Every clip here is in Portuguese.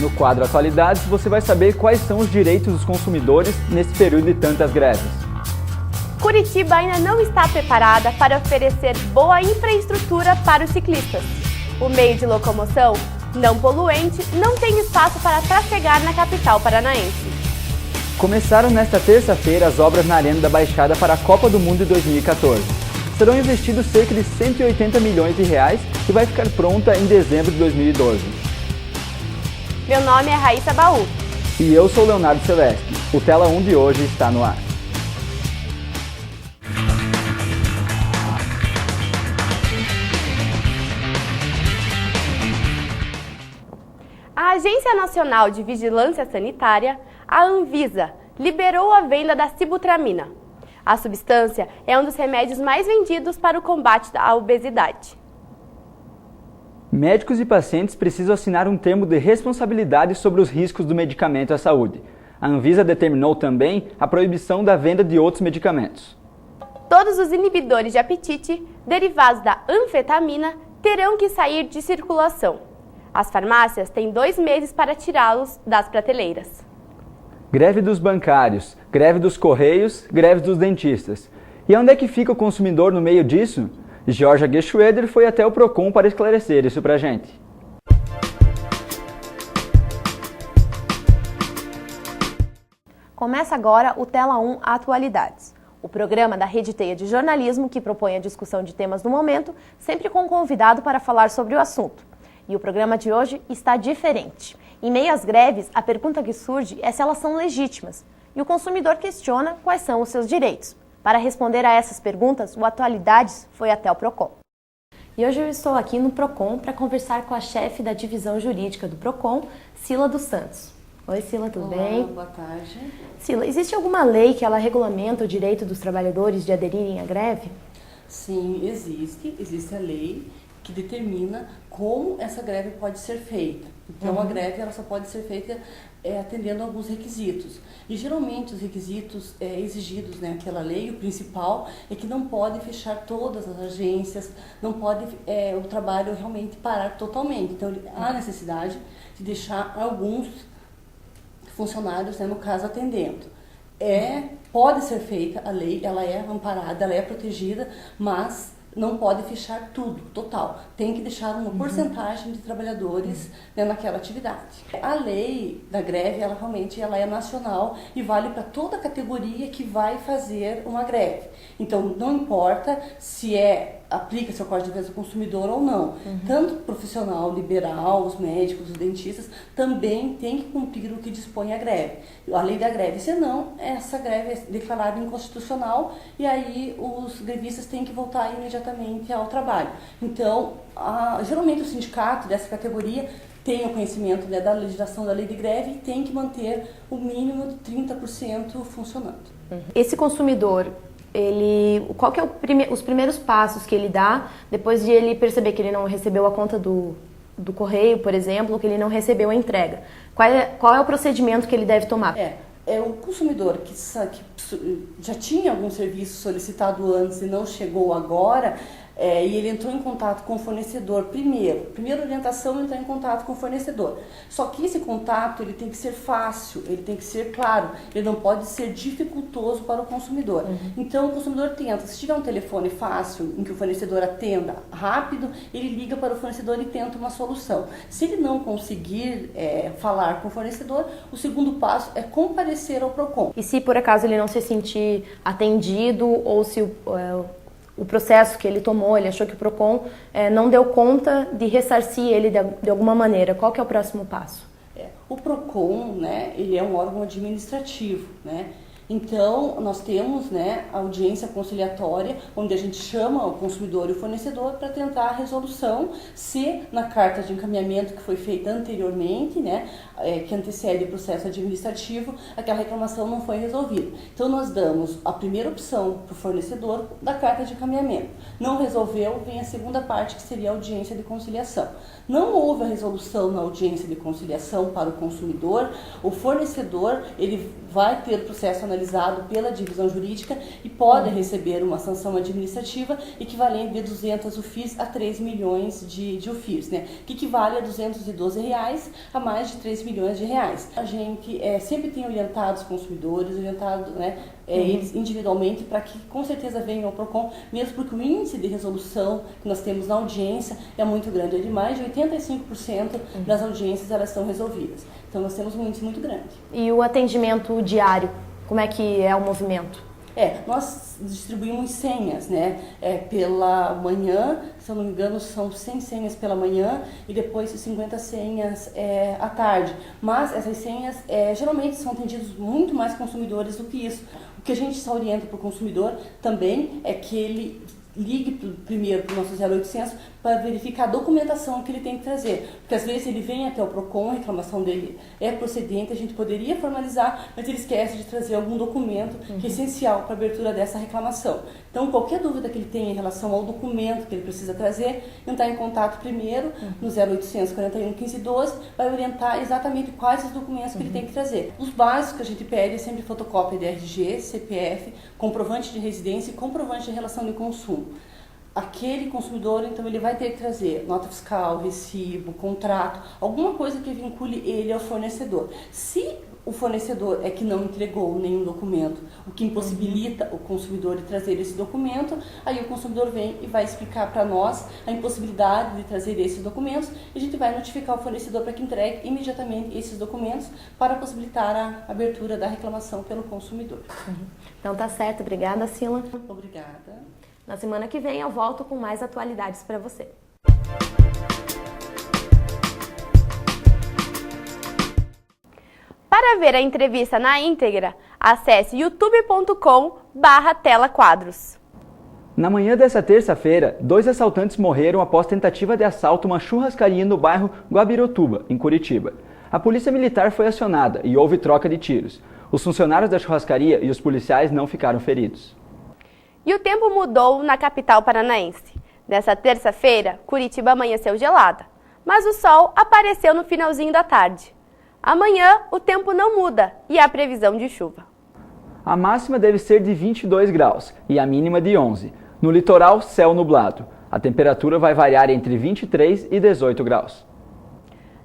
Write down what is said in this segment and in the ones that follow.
No quadro Atualidades, você vai saber quais são os direitos dos consumidores nesse período de tantas greves. Curitiba ainda não está preparada para oferecer boa infraestrutura para os ciclistas. O meio de locomoção, não poluente, não tem espaço para trafegar na capital paranaense. Começaram nesta terça-feira as obras na Arena da Baixada para a Copa do Mundo de 2014. Serão investidos cerca de 180 milhões de reais e vai ficar pronta em dezembro de 2012. Meu nome é Raíssa Baú. E eu sou Leonardo Celeste. O Tela 1 de hoje está no ar. A Agência Nacional de Vigilância Sanitária, a Anvisa, liberou a venda da sibutramina. A substância é um dos remédios mais vendidos para o combate à obesidade. Médicos e pacientes precisam assinar um termo de responsabilidade sobre os riscos do medicamento à saúde. A Anvisa determinou também a proibição da venda de outros medicamentos. Todos os inibidores de apetite, derivados da anfetamina, terão que sair de circulação. As farmácias têm 2 meses para tirá-los das prateleiras. Greve dos bancários, greve dos correios, greve dos dentistas. E onde é que fica o consumidor no meio disso? Georgia Geschweder foi até o Procon para esclarecer isso pra gente. Começa agora o Tela 1 Atualidades, o programa da Rede Teia de Jornalismo que propõe a discussão de temas do momento, sempre com um convidado para falar sobre o assunto. E o programa de hoje está diferente. Em meio às greves, a pergunta que surge é se elas são legítimas. E o consumidor questiona quais são os seus direitos. Para responder a essas perguntas, o Atualidades foi até o Procon. E hoje eu estou aqui no Procon para conversar com a chefe da divisão jurídica do Procon, Cila dos Santos. Oi, Cila, tudo bem? Boa tarde. Cila, existe alguma lei que ela regulamenta o direito dos trabalhadores de aderirem à greve? Sim, existe a lei que determina como essa greve pode ser feita. Então, a greve ela só pode ser feita atendendo a alguns requisitos. E, geralmente, os requisitos exigidos naquela lei, o principal, é que não pode fechar todas as agências, não pode o trabalho realmente parar totalmente. Então, há necessidade de deixar alguns funcionários, no caso, atendendo. Pode ser feita a lei, ela é amparada, ela é protegida, mas não pode fechar tudo, total. Tem que deixar uma porcentagem de trabalhadores naquela atividade. A lei da greve, ela realmente é nacional e vale para toda a categoria que vai fazer uma greve. Então, não importa se aplica-se ao Código de Defesa do Consumidor ou não. Tanto o profissional liberal, os médicos, os dentistas, também tem que cumprir o que dispõe a greve. A lei da greve, senão, essa greve é declarada inconstitucional e aí os grevistas têm que voltar imediatamente ao trabalho. Então, geralmente o sindicato dessa categoria tem o conhecimento da legislação da lei de greve e tem que manter o mínimo de 30% funcionando. Esse consumidor, qual que é os primeiros passos que ele dá depois de ele perceber que ele não recebeu a conta do correio, por exemplo, ou que ele não recebeu a entrega? Qual é o procedimento que ele deve tomar? O consumidor que já tinha algum serviço solicitado antes e não chegou agora, e ele entrou em contato com o fornecedor primeira orientação é entrar em contato com o fornecedor. Só que esse contato ele tem que ser fácil, ele tem que ser claro, ele não pode ser dificultoso para o consumidor. Então o consumidor tenta, se tiver um telefone fácil, em que o fornecedor atenda rápido, ele liga para o fornecedor e tenta uma solução. Se ele não conseguir falar com o fornecedor, o segundo passo é comparecer ao Procon. E se por acaso ele não se sentir atendido ou se o processo que ele tomou, ele achou que o Procon não deu conta de ressarcir ele de alguma maneira, qual que é o próximo passo? O Procon, ele é um órgão administrativo, Então, nós temos a audiência conciliatória, onde a gente chama o consumidor e o fornecedor para tentar a resolução, se na carta de encaminhamento que foi feita anteriormente, que antecede o processo administrativo, aquela reclamação não foi resolvida. Então, nós damos a primeira opção para o fornecedor da carta de encaminhamento. Não resolveu, vem a segunda parte, que seria a audiência de conciliação. Não houve a resolução na audiência de conciliação para o consumidor, o fornecedor ele vai ter o processo analisado analisado pela divisão jurídica e pode receber uma sanção administrativa equivalente de 200 UFIs a 3 milhões de UFIs, né? Que equivale a R$212 a mais de 3 milhões de reais. A gente sempre tem orientado os consumidores, orientado, né, eles individualmente para que com certeza venham ao PROCON, mesmo porque o índice de resolução que nós temos na audiência é muito grande, é de mais de 85% das audiências elas são resolvidas. Então nós temos um índice muito grande. E o atendimento diário, como é que é o movimento? Nós distribuímos senhas, né, pela manhã, se eu não me engano são 100 senhas pela manhã e depois 50 senhas à tarde. Mas essas senhas geralmente são atendidos muito mais consumidores do que isso. O que a gente só orienta para o consumidor também é que ele ligue primeiro para o nosso 0800 para verificar a documentação que ele tem que trazer. Porque às vezes ele vem até o PROCON, a reclamação dele é procedente, a gente poderia formalizar, mas ele esquece de trazer algum documento que é essencial para a abertura dessa reclamação. Então, qualquer dúvida que ele tenha em relação ao documento que ele precisa trazer, entrar em contato primeiro no 0800 41 15 12, vai orientar exatamente quais os documentos que ele tem que trazer. Os básicos que a gente pede é sempre fotocópia de RG, CPF, comprovante de residência e comprovante de relação de consumo. Aquele consumidor, então, ele vai ter que trazer nota fiscal, recibo, contrato, alguma coisa que vincule ele ao fornecedor. Se o fornecedor é que não entregou nenhum documento, o que impossibilita o consumidor de trazer esse documento, aí o consumidor vem e vai explicar para nós a impossibilidade de trazer esses documentos e a gente vai notificar o fornecedor para que entregue imediatamente esses documentos para possibilitar a abertura da reclamação pelo consumidor. Então tá certo, obrigada, Sila. Obrigada. Na semana que vem eu volto com mais atualidades para você. Para ver a entrevista na íntegra, acesse youtube.com/telaquadros. Na manhã dessa terça-feira, 2 assaltantes morreram após tentativa de assalto a uma churrascaria no bairro Guabirotuba, em Curitiba. A polícia militar foi acionada e houve troca de tiros. Os funcionários da churrascaria e os policiais não ficaram feridos. E o tempo mudou na capital paranaense. Nessa terça-feira, Curitiba amanheceu gelada, mas o sol apareceu no finalzinho da tarde. Amanhã, o tempo não muda e há previsão de chuva. A máxima deve ser de 22 graus e a mínima de 11. No litoral, céu nublado. A temperatura vai variar entre 23 e 18 graus.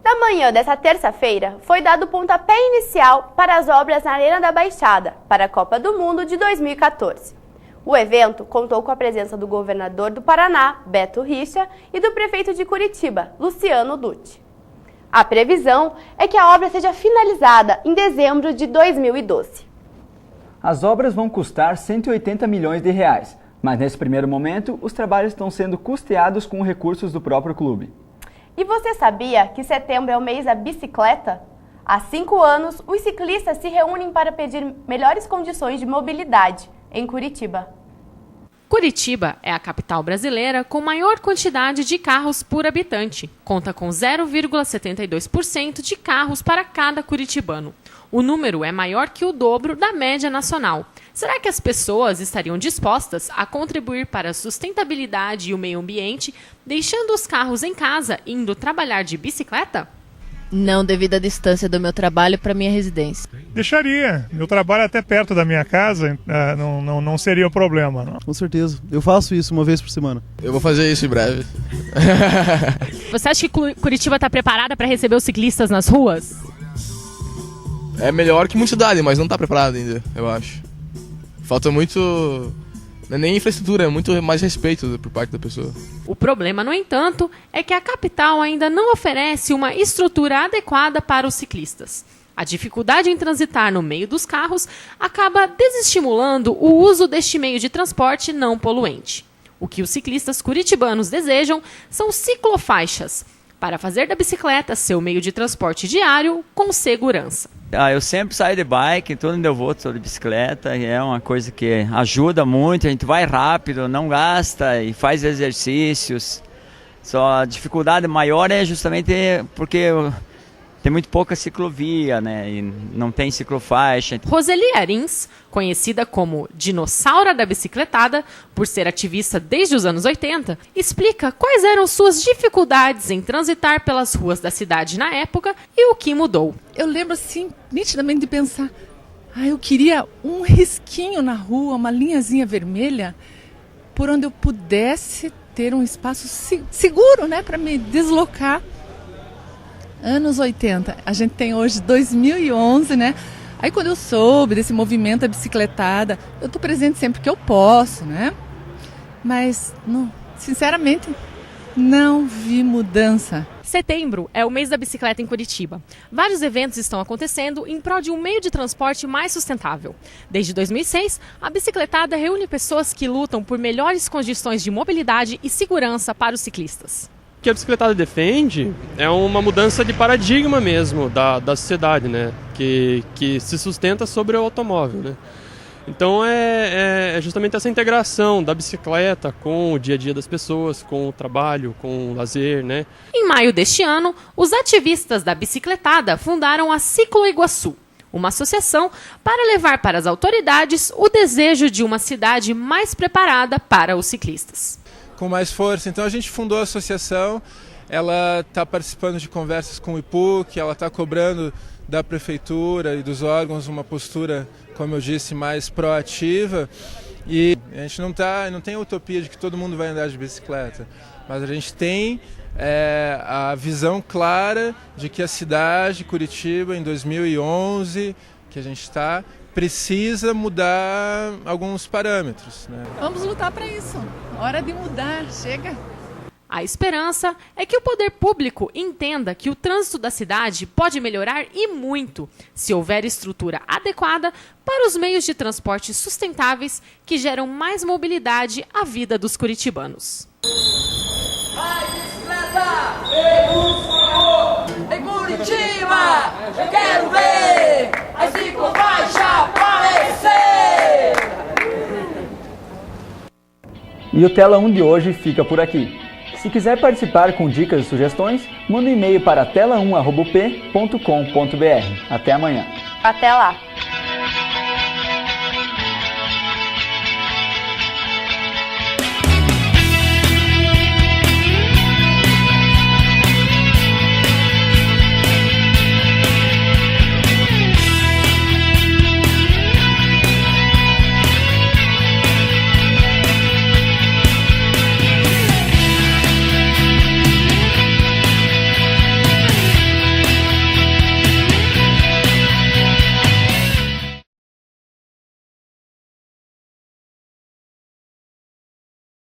Na manhã dessa terça-feira, foi dado o pontapé inicial para as obras na Arena da Baixada, para a Copa do Mundo de 2014. O evento contou com a presença do governador do Paraná, Beto Richa, e do prefeito de Curitiba, Luciano Dutti. A previsão é que a obra seja finalizada em dezembro de 2012. As obras vão custar 180 milhões de reais, mas nesse primeiro momento, os trabalhos estão sendo custeados com recursos do próprio clube. E você sabia que setembro é o mês da bicicleta? Há 5 anos, os ciclistas se reúnem para pedir melhores condições de mobilidade em Curitiba. Curitiba é a capital brasileira com maior quantidade de carros por habitante. Conta com 0,72% de carros para cada curitibano. O número é maior que o dobro da média nacional. Será que as pessoas estariam dispostas a contribuir para a sustentabilidade e o meio ambiente, deixando os carros em casa e indo trabalhar de bicicleta? Não, devido à distância do meu trabalho para minha residência. Deixaria. Meu trabalho é até perto da minha casa, não seria o problema. Não. Com certeza. Eu faço isso uma vez por semana. Eu vou fazer isso em breve. Você acha que Curitiba está preparada para receber os ciclistas nas ruas? É melhor que muita cidade, mas não está preparada ainda, eu acho. Falta muito... Não é nem infraestrutura, é muito mais respeito por parte da pessoa. O problema, no entanto, é que a capital ainda não oferece uma estrutura adequada para os ciclistas. A dificuldade em transitar no meio dos carros acaba desestimulando o uso deste meio de transporte não poluente. O que os ciclistas curitibanos desejam são ciclofaixas, para fazer da bicicleta seu meio de transporte diário com segurança. Eu sempre saio de bike, tudo onde eu vou, estou de bicicleta, é uma coisa que ajuda muito, a gente vai rápido, não gasta e faz exercícios. Só a dificuldade maior é justamente porque tem muito pouca ciclovia, né, e não tem ciclofaixa. Roseli Arins, conhecida como dinossauro da bicicletada, por ser ativista desde os anos 80, explica quais eram suas dificuldades em transitar pelas ruas da cidade na época e o que mudou. Eu lembro assim, nitidamente de pensar, Eu queria um risquinho na rua, uma linhazinha vermelha, por onde eu pudesse ter um espaço seguro, né, para me deslocar. Anos 80, a gente tem hoje 2011, né? Aí quando eu soube desse movimento da bicicletada, eu estou presente sempre que eu posso, né? Mas, sinceramente, não vi mudança. Setembro é o mês da bicicleta em Curitiba. Vários eventos estão acontecendo em prol de um meio de transporte mais sustentável. Desde 2006, a bicicletada reúne pessoas que lutam por melhores condições de mobilidade e segurança para os ciclistas. O que a bicicletada defende é uma mudança de paradigma mesmo da sociedade, né? Que se sustenta sobre o automóvel, né? Então é justamente essa integração da bicicleta com o dia a dia das pessoas, com o trabalho, com o lazer, né? Em maio deste ano, os ativistas da bicicletada fundaram a Ciclo Iguaçu, uma associação para levar para as autoridades o desejo de uma cidade mais preparada para os ciclistas. Com mais força. Então a gente fundou a associação, ela está participando de conversas com o IPUC, ela está cobrando da prefeitura e dos órgãos uma postura, como eu disse, mais proativa, e a gente não tem a utopia de que todo mundo vai andar de bicicleta, mas a gente tem a visão clara de que a cidade de Curitiba, em 2011, que a gente está, precisa mudar alguns parâmetros, né? Vamos lutar para isso, hora de mudar, chega! A esperança é que o poder público entenda que o trânsito da cidade pode melhorar e muito se houver estrutura adequada para os meios de transporte sustentáveis que geram mais mobilidade à vida dos curitibanos. Vai, bicicleta! Em Curitiba! Eu quero ver a ciclofaixa aparecer! E o Tela 1 de hoje fica por aqui. Se quiser participar com dicas e sugestões, manda um e-mail para tela1@up.com.br. Até amanhã. Até lá!